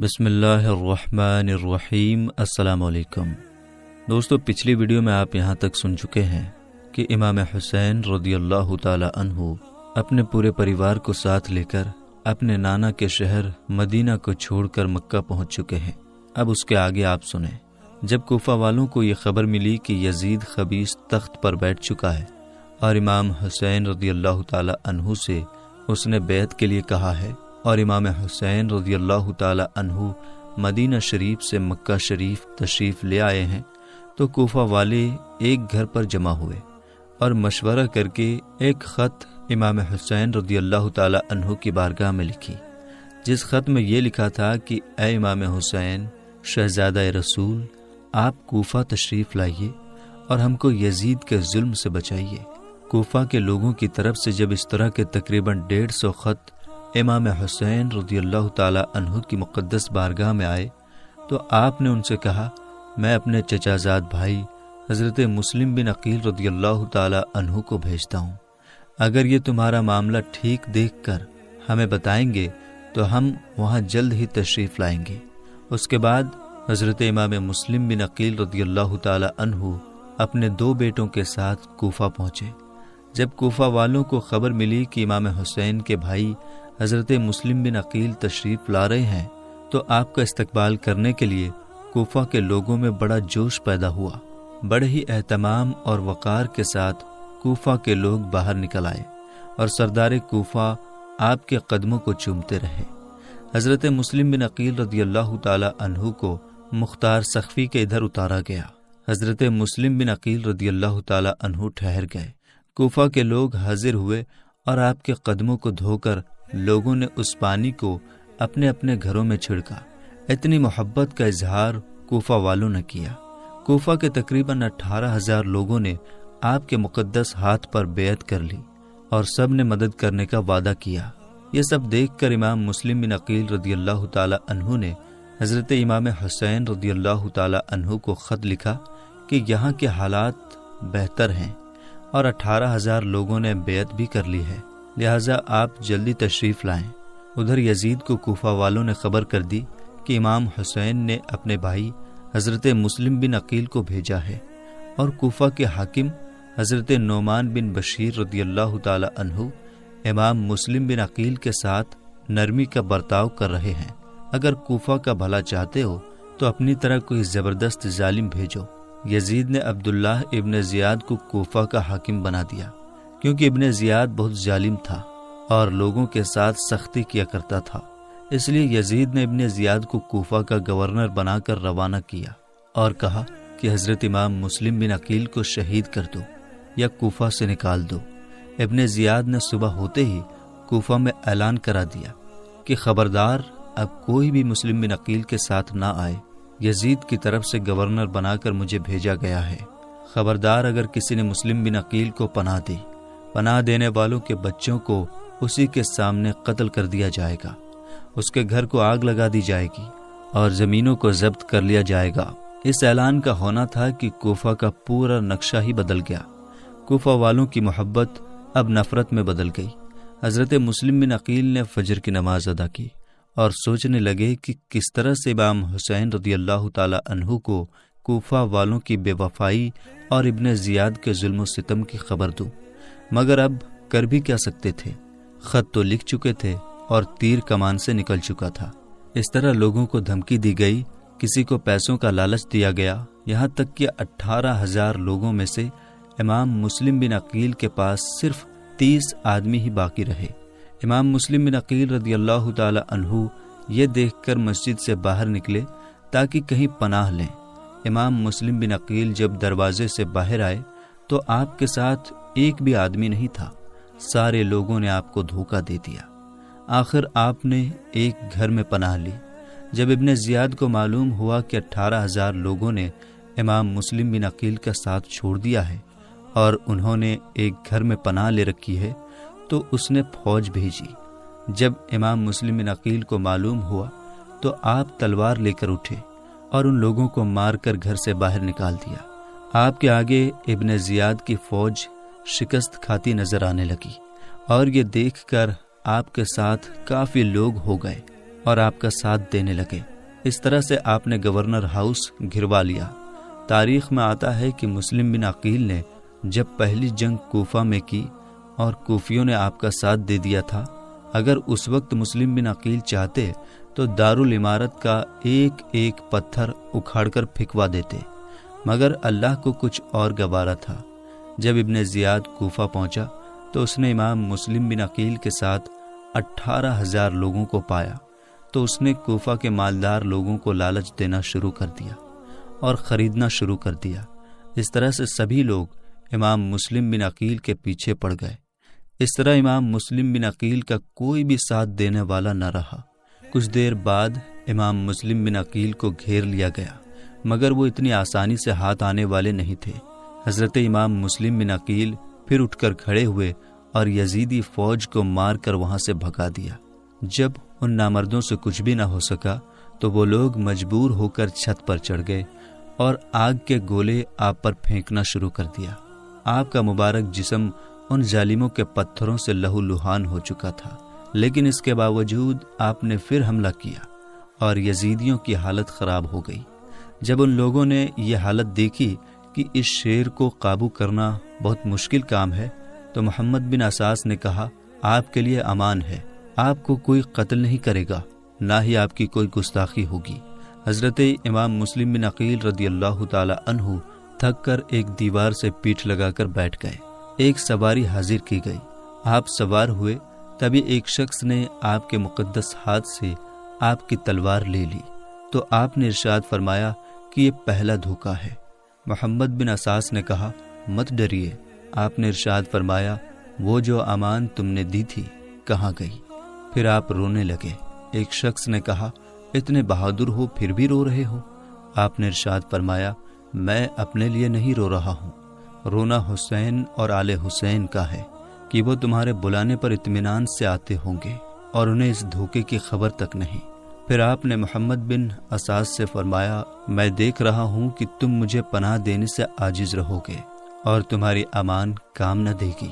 بسم اللہ الرحمن الرحیم۔ السلام علیکم دوستو، پچھلی ویڈیو میں آپ یہاں تک سن چکے ہیں کہ امام حسین رضی اللہ تعالی عنہ اپنے پورے پریوار کو ساتھ لے کر اپنے نانا کے شہر مدینہ کو چھوڑ کر مکہ پہنچ چکے ہیں۔ اب اس کے آگے آپ سنیں۔ جب کوفہ والوں کو یہ خبر ملی کہ یزید خبیث تخت پر بیٹھ چکا ہے اور امام حسین رضی اللہ تعالی عنہ سے اس نے بیعت کے لیے کہا ہے، اور امام حسین رضی اللہ تعالی عنہ مدینہ شریف سے مکہ شریف تشریف لے آئے ہیں، تو کوفہ والے ایک گھر پر جمع ہوئے اور مشورہ کر کے ایک خط امام حسین رضی اللہ تعالی عنہ کی بارگاہ میں لکھی، جس خط میں یہ لکھا تھا کہ اے امام حسین شہزادہ رسول، آپ کوفہ تشریف لائیے اور ہم کو یزید کے ظلم سے بچائیے۔ کوفہ کے لوگوں کی طرف سے جب اس طرح کے تقریباً 150 خط امام حسین رضی اللہ تعالی عنہ کی مقدس بارگاہ میں آئے، تو آپ نے ان سے کہا، میں اپنے چچا زاد بھائی حضرت مسلم بن عقیل رضی اللہ تعالی عنہ کو بھیجتا ہوں۔ اگر یہ تمہارا معاملہ ٹھیک دیکھ کر ہمیں بتائیں گے تو ہم وہاں جلد ہی تشریف لائیں گے۔ اس کے بعد حضرت امام مسلم بن عقیل رضی اللہ تعالی عنہ اپنے 2 بیٹوں کے ساتھ کوفہ پہنچے۔ جب کوفہ والوں کو خبر ملی کہ امام حسین کے بھائی حضرت مسلم بن عقیل تشریف لا رہے ہیں، تو آپ کا استقبال کرنے کے لیے کوفہ کے لوگوں میں بڑا جوش پیدا ہوا۔ بڑے ہی اہتمام اور وقار کے ساتھ کوفہ کے لوگ باہر نکل آئے اور سردار کوفہ آپ کے قدموں کو چومتے رہے۔ حضرت مسلم بن عقیل رضی اللہ تعالی عنہ کو مختار سقفی کے ادھر اتارا گیا۔ حضرت مسلم بن عقیل رضی اللہ تعالی عنہ ٹھہر گئے۔ کوفہ کے لوگ حاضر ہوئے اور آپ کے قدموں کو دھو کر لوگوں نے اس پانی کو اپنے اپنے گھروں میں چھڑکا۔ اتنی محبت کا اظہار کوفہ والوں نے کیا۔ کوفہ کے تقریباً 18,000 لوگوں نے آپ کے مقدس ہاتھ پر بیعت کر لی اور سب نے مدد کرنے کا وعدہ کیا۔ یہ سب دیکھ کر امام مسلم بن عقیل رضی اللہ تعالی عنہ نے حضرت امام حسین رضی اللہ تعالی عنہ کو خط لکھا کہ یہاں کے حالات بہتر ہیں اور 18,000 لوگوں نے بیعت بھی کر لی ہے، لہٰذا آپ جلدی تشریف لائیں۔ ادھر یزید کو کوفہ والوں نے خبر کر دی کہ امام حسین نے اپنے بھائی حضرت مسلم بن عقیل کو بھیجا ہے، اور کوفہ کے حاکم حضرت نعمان بن بشیر رضی اللہ تعالی عنہ امام مسلم بن عقیل کے ساتھ نرمی کا برتاؤ کر رہے ہیں۔ اگر کوفہ کا بھلا چاہتے ہو تو اپنی طرح کوئی زبردست ظالم بھیجو۔ یزید نے عبداللہ ابن زیاد کو کوفہ کا حاکم بنا دیا، کیونکہ ابن زیاد بہت ظالم تھا اور لوگوں کے ساتھ سختی کیا کرتا تھا۔ اس لیے یزید نے ابن زیاد کو کوفہ کا گورنر بنا کر روانہ کیا اور کہا کہ حضرت امام مسلم بن عقیل کو شہید کر دو یا کوفہ سے نکال دو۔ ابن زیاد نے صبح ہوتے ہی کوفہ میں اعلان کرا دیا کہ خبردار، اب کوئی بھی مسلم بن عقیل کے ساتھ نہ آئے، یزید کی طرف سے گورنر بنا کر مجھے بھیجا گیا ہے۔ خبردار، اگر کسی نے مسلم بن عقیل کو پناہ دی، پناہ دینے والوں کے بچوں کو اسی کے سامنے قتل کر دیا جائے گا، اس کے گھر کو آگ لگا دی جائے گی اور زمینوں کو ضبط کر لیا جائے گا۔ اس اعلان کا ہونا تھا کہ کوفہ کا پورا نقشہ ہی بدل گیا۔ کوفہ والوں کی محبت اب نفرت میں بدل گئی۔ حضرت مسلم بن عقیل نے فجر کی نماز ادا کی اور سوچنے لگے کہ کس طرح سے امام حسین رضی اللہ تعالی عنہ کو کوفہ والوں کی بے وفائی اور ابن زیاد کے ظلم و ستم کی خبر دوں، مگر اب کر بھی کیا سکتے تھے؟ خط تو لکھ چکے تھے اور تیر کمان سے نکل چکا تھا۔ اس طرح لوگوں کو دھمکی دی گئی، کسی کو پیسوں کا لالچ دیا گیا، یہاں تک کہ 18,000 لوگوں میں سے امام مسلم بن عقیل کے پاس صرف 30 آدمی ہی باقی رہے۔ امام مسلم بن عقیل رضی اللہ تعالی عنہ یہ دیکھ کر مسجد سے باہر نکلے تاکہ کہیں پناہ لیں۔ امام مسلم بن عقیل جب دروازے سے باہر آئے تو آپ کے ساتھ ایک بھی آدمی نہیں تھا۔ سارے لوگوں نے آپ کو دھوکہ دے دیا۔ آخر آپ نے ایک گھر میں پناہ لی۔ جب ابن زیاد کو معلوم ہوا کہ 18,000 لوگوں نے امام مسلم بن عقیل کا ساتھ چھوڑ دیا ہے اور انہوں نے ایک گھر میں پناہ لے رکھی ہے، تو اس نے فوج بھیجی۔ جب امام مسلم بن عقیل کو معلوم ہوا تو آپ تلوار لے کر اٹھے اور ان لوگوں کو مار کر گھر سے باہر نکال دیا۔ آپ کے آگے ابن زیاد کی فوج شکست کھاتی نظر آنے لگی، اور یہ دیکھ کر آپ کے ساتھ کافی لوگ ہو گئے۔ اور آپ کا ساتھ دینے لگے۔ اس طرح سے آپ نے گورنر ہاؤس گھروا لیا۔ تاریخ میں آتا ہے کہ مسلم بن عقیل نے جب پہلی جنگ کوفہ میں کی اور کوفیوں نے آپ کا ساتھ دے دیا تھا، اگر اس وقت مسلم بن عقیل چاہتے تو دارالعمارت کا ایک ایک پتھر اکھاڑ کر پھینکوا دیتے، مگر اللہ کو کچھ اور گوارا تھا۔ جب ابن زیاد کوفہ پہنچا تو اس نے امام مسلم بن عقیل کے ساتھ 18,000 لوگوں کو پایا، تو اس نے کوفہ کے مالدار لوگوں کو لالچ دینا شروع کر دیا اور خریدنا شروع کر دیا۔ اس طرح سے سبھی لوگ امام مسلم بن عقیل کے پیچھے پڑ گئے۔ اس طرح امام مسلم بن عقیل کا کوئی بھی ساتھ دینے والا نہ رہا۔ کچھ دیر بعد امام مسلم بن عقیل کو گھیر لیا گیا، مگر وہ اتنی آسانی سے ہاتھ آنے والے نہیں تھے۔ حضرت امام مسلم بن عقیل پھر اٹھ کر کھڑے ہوئے اور یزیدی فوج کو مار کر وہاں سے بھگا دیا۔ جب ان نامردوں سے کچھ بھی نہ ہو سکا تو وہ لوگ مجبور ہو کر چھت پر چڑھ گئے اور آگ کے گولے آپ پر پھینکنا شروع کر دیا۔ آپ کا مبارک جسم ان ظالموں کے پتھروں سے لہو لہان ہو چکا تھا، لیکن اس کے باوجود آپ نے پھر حملہ کیا اور یزیدیوں کی حالت خراب ہو گئی۔ جب ان لوگوں نے یہ حالت دیکھی کہ اس شیر کو قابو کرنا بہت مشکل کام ہے تو محمد بن اساس نے کہا، آپ کے لیے امان ہے، آپ کو کوئی قتل نہیں کرے گا، نہ ہی آپ کی کوئی گستاخی ہوگی۔ حضرت امام مسلم بن عقیل رضی اللہ تعالی عنہ تھک کر ایک دیوار سے پیٹھ لگا کر بیٹھ گئے۔ ایک سواری حاضر کی گئی، آپ سوار ہوئے، تبھی ایک شخص نے آپ کے مقدس ہاتھ سے آپ کی تلوار لے لی تو آپ نے ارشاد فرمایا کہ یہ پہلا دھوکہ ہے۔ محمد بن اساس نے کہا، مت ڈریے۔ آپ نے ارشاد فرمایا، وہ جو امان تم نے دی تھی کہاں گئی؟ پھر آپ رونے لگے۔ ایک شخص نے کہا، اتنے بہادر ہو پھر بھی رو رہے ہو؟ آپ نے ارشاد فرمایا، میں اپنے لیے نہیں رو رہا ہوں، رونا حسین اور آل حسین کا ہے کہ وہ تمہارے بلانے پر اطمینان سے آتے ہوں گے اور انہیں اس دھوکے کی خبر تک نہیں۔ پھر آپ نے محمد بن اساس سے فرمایا، میں دیکھ رہا ہوں کہ تم مجھے پناہ دینے سے عاجز رہو گے اور تمہاری امان کام نہ دے گی۔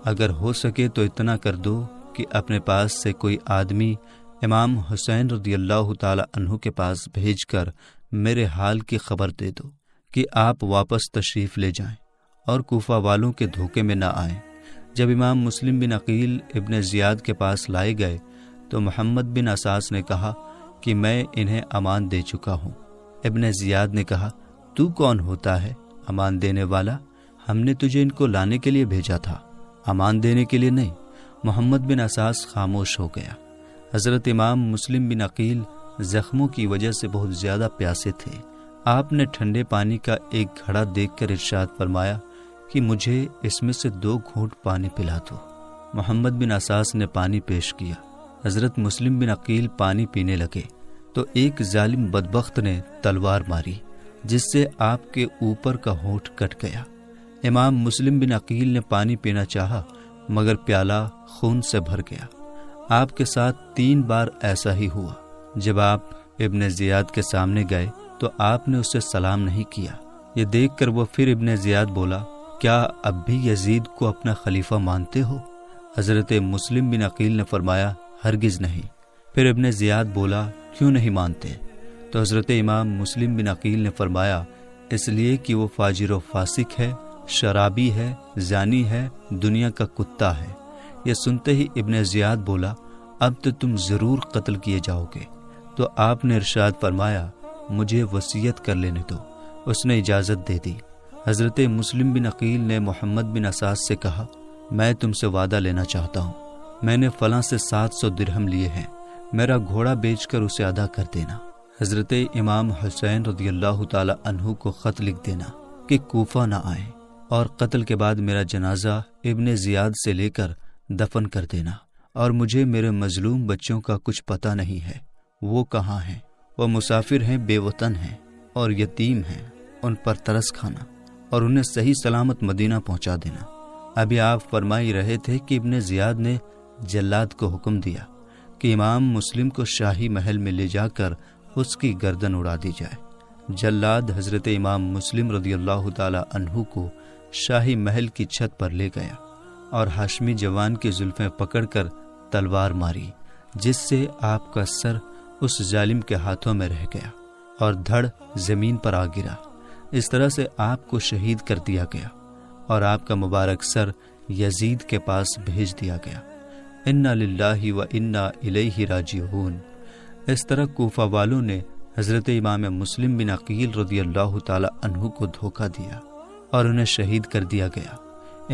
اگر ہو سکے تو اتنا کر دو کہ اپنے پاس سے کوئی آدمی امام حسین رضی اللہ تعالی عنہ کے پاس بھیج کر میرے حال کی خبر دے دو کہ آپ واپس تشریف لے جائیں اور کوفہ والوں کے دھوکے میں نہ آئیں۔ جب امام مسلم بن عقیل ابن زیاد کے پاس لائے گئے تو محمد بن اساس نے کہا کہ میں انہیں امان دے چکا ہوں۔ ابن زیاد نے کہا، تو کون ہوتا ہے امان دینے والا؟ ہم نے تجھے ان کو لانے کے لیے بھیجا تھا، امان دینے کے لیے نہیں۔ محمد بن اساس خاموش ہو گیا۔ حضرت امام مسلم بن عقیل زخموں کی وجہ سے بہت زیادہ پیاسے تھے۔ آپ نے ٹھنڈے پانی کا ایک گھڑا دیکھ کر ارشاد فرمایا کہ مجھے اس میں سے 2 گھونٹ پانی پلا دو۔ محمد بن اساس نے پانی پیش کیا۔ حضرت مسلم بن عقیل پانی پینے لگے تو ایک ظالم بدبخت نے تلوار ماری جس سے آپ کے اوپر کا ہونٹ کٹ گیا۔ امام مسلم بن عقیل نے پانی پینا چاہا مگر پیالہ خون سے بھر گیا۔ آپ کے ساتھ 3 بار ایسا ہی ہوا۔ جب آپ ابن زیاد کے سامنے گئے تو آپ نے اسے سلام نہیں کیا۔ یہ دیکھ کر وہ پھر ابن زیاد بولا، کیا اب بھی یزید کو اپنا خلیفہ مانتے ہو؟ حضرت مسلم بن عقیل نے فرمایا، ہرگز نہیں۔ پھر ابن زیاد بولا، کیوں نہیں مانتے؟ تو حضرت امام مسلم بن عقیل نے فرمایا، اس لیے کہ وہ فاجر و فاسق ہے، شرابی ہے، زانی ہے، دنیا کا کتا ہے۔ یہ سنتے ہی ابن زیاد بولا، اب تو تم ضرور قتل کیے جاؤ گے۔ تو آپ نے ارشاد فرمایا، مجھے وصیت کر لینے دو۔ اس نے اجازت دے دی۔ حضرت مسلم بن عقیل نے محمد بن اساس سے کہا، میں تم سے وعدہ لینا چاہتا ہوں، میں نے فلاں سے 700 درہم لیے ہیں، میرا گھوڑا بیچ کر اسے ادا کر دینا۔ حضرت امام حسین رضی اللہ تعالی عنہ کو خط لکھ دینا کہ کوفہ نہ آئیں، اور قتل کے بعد میرا جنازہ ابن زیاد سے لے کر دفن کر دینا، اور مجھے میرے مظلوم بچوں کا کچھ پتہ نہیں ہے، وہ کہاں ہیں؟ وہ مسافر ہیں، بے وطن ہیں اور یتیم ہیں، ان پر ترس کھانا اور انہیں صحیح سلامت مدینہ پہنچا دینا۔ ابھی آپ فرمائی رہے تھے کہ ابن زیاد نے جلاد کو حکم دیا کہ امام مسلم کو شاہی محل میں لے جا کر اس کی گردن اڑا دی جائے۔ جلاد حضرت امام مسلم رضی اللہ تعالی عنہ کو شاہی محل کی چھت پر لے گیا اور ہاشمی جوان کی زلفیں پکڑ کر تلوار ماری، جس سے آپ کا سر اس ظالم کے ہاتھوں میں رہ گیا اور دھڑ زمین پر آ گرا۔ اس طرح سے آپ کو شہید کر دیا گیا اور آپ کا مبارک سر یزید کے پاس بھیج دیا گیا۔ انا للہ و انا الیہ راجعون۔ اس طرح کوفہ والوں نے حضرت امام مسلم بن عقیل رضی اللہ تعالی عنہ کو دھوکہ دیا اور انہیں شہید کر دیا گیا۔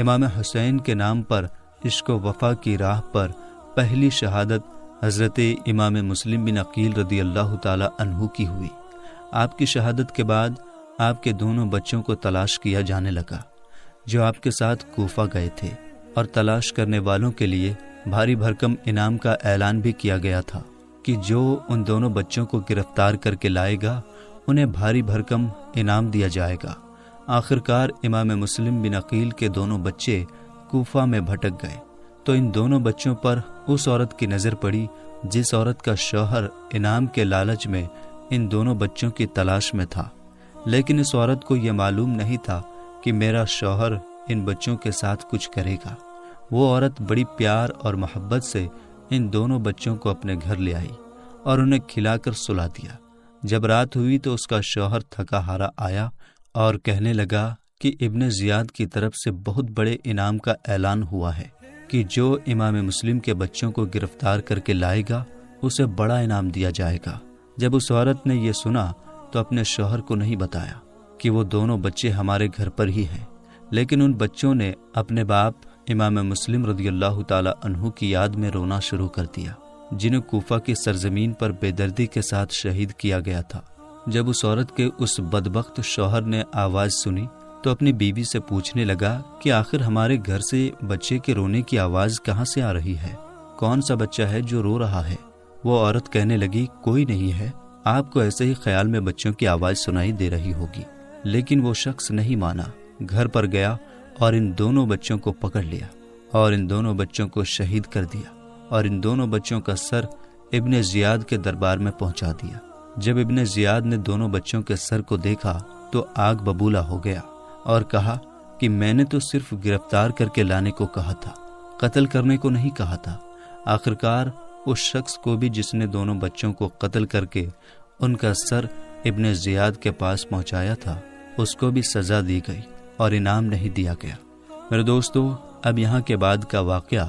امام حسین کے نام پر عشق و وفا کی راہ پر پہلی شہادت حضرت امام مسلم بن عقیل رضی اللہ تعالی عنہ کی ہوئی۔ آپ کی شہادت کے بعد آپ کے دونوں بچوں کو تلاش کیا جانے لگا جو آپ کے ساتھ کوفہ گئے تھے، اور تلاش کرنے والوں کے لیے بھاری بھرکم انعام کا اعلان بھی کیا گیا تھا کہ جو ان دونوں بچوں کو گرفتار کر کے لائے گا انہیں بھاری بھرکم انعام دیا جائے گا۔ آخرکار امام مسلم بن عقیل کے دونوں بچے کوفہ میں بھٹک گئے تو ان دونوں بچوں پر اس عورت کی نظر پڑی جس عورت کا شوہر انعام کے لالچ میں ان دونوں بچوں کی تلاش میں تھا، لیکن اس عورت کو یہ معلوم نہیں تھا کہ میرا شوہر ان بچوں کے ساتھ کچھ کرے گا۔ وہ عورت بڑی پیار اور محبت سے ان دونوں بچوں کو اپنے گھر لے آئی اور انہیں کھلا کر سلا دیا۔ جب رات ہوئی تو اس کا شوہر تھکا ہارا آیا اور کہنے لگا کہ ابن زیاد کی طرف سے بہت بڑے انعام کا اعلان ہوا ہے کہ جو امام مسلم کے بچوں کو گرفتار کر کے لائے گا اسے بڑا انعام دیا جائے گا۔ جب اس عورت نے یہ سنا تو اپنے شوہر کو نہیں بتایا کہ وہ دونوں بچے ہمارے گھر پر ہی ہیں، لیکن ان بچوں نے اپنے باپ امام مسلم رضی اللہ تعالی عنہ کی یاد میں رونا شروع کر دیا، جنہیں کوفہ کی سرزمین پر بے دردی کے ساتھ شہید کیا گیا تھا۔ جب اس عورت کے اس بدبخت شوہر نے آواز سنی تو اپنی بیوی سے پوچھنے لگا کہ آخر ہمارے گھر سے بچے کے رونے کی آواز کہاں سے آ رہی ہے؟ کون سا بچہ ہے جو رو رہا ہے؟ وہ عورت کہنے لگی، کوئی نہیں ہے، آپ کو ایسے ہی خیال میں بچوں کی آواز سنائی دے رہی ہوگی۔ لیکن وہ شخص نہیں مانا، گھر پر گیا اور ان دونوں بچوں کو پکڑ لیا اور ان دونوں بچوں کو شہید کر دیا اور ان دونوں بچوں کا سر ابن زیاد کے دربار میں پہنچا دیا۔ جب ابن زیاد نے دونوں بچوں کے سر کو دیکھا تو آگ ببولا ہو گیا اور کہا کہ میں نے تو صرف گرفتار کر کے لانے کو کہا تھا، قتل کرنے کو نہیں کہا تھا۔ آخرکار اس شخص کو بھی جس نے دونوں بچوں کو قتل کر کے ان کا سر ابن زیاد کے پاس پہنچایا تھا، اس کو بھی سزا دی گئی اور انعام نہیں دیا گیا۔ میرے دوستو، اب یہاں کے بعد کا واقعہ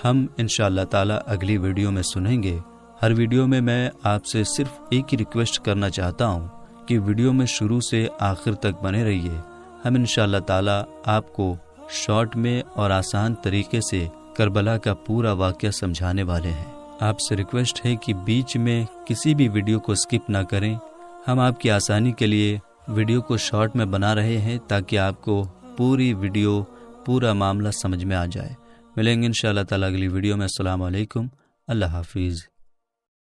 ہم انشاءاللہ تعالی اگلی ویڈیو میں سنیں گے۔ ہر ویڈیو میں میں آپ سے صرف ایک ہی ریکویسٹ کرنا چاہتا ہوں کہ ویڈیو میں شروع سے آخر تک بنے رہیے۔ ہم انشاءاللہ تعالی آپ کو شارٹ میں اور آسان طریقے سے کربلا کا پورا واقعہ سمجھانے والے ہیں۔ آپ سے ریکویسٹ ہے کہ بیچ میں کسی بھی ویڈیو کو سکپ نہ کریں۔ ہم آپ کی آسانی کے لیے ویڈیو کو شارٹ میں بنا رہے ہیں تاکہ آپ کو پوری ویڈیو، پورا معاملہ سمجھ میں آ جائے۔ ملیں گے انشاءاللہ تعالی اگلی ویڈیو میں۔ السلام علیکم، اللہ حافظ۔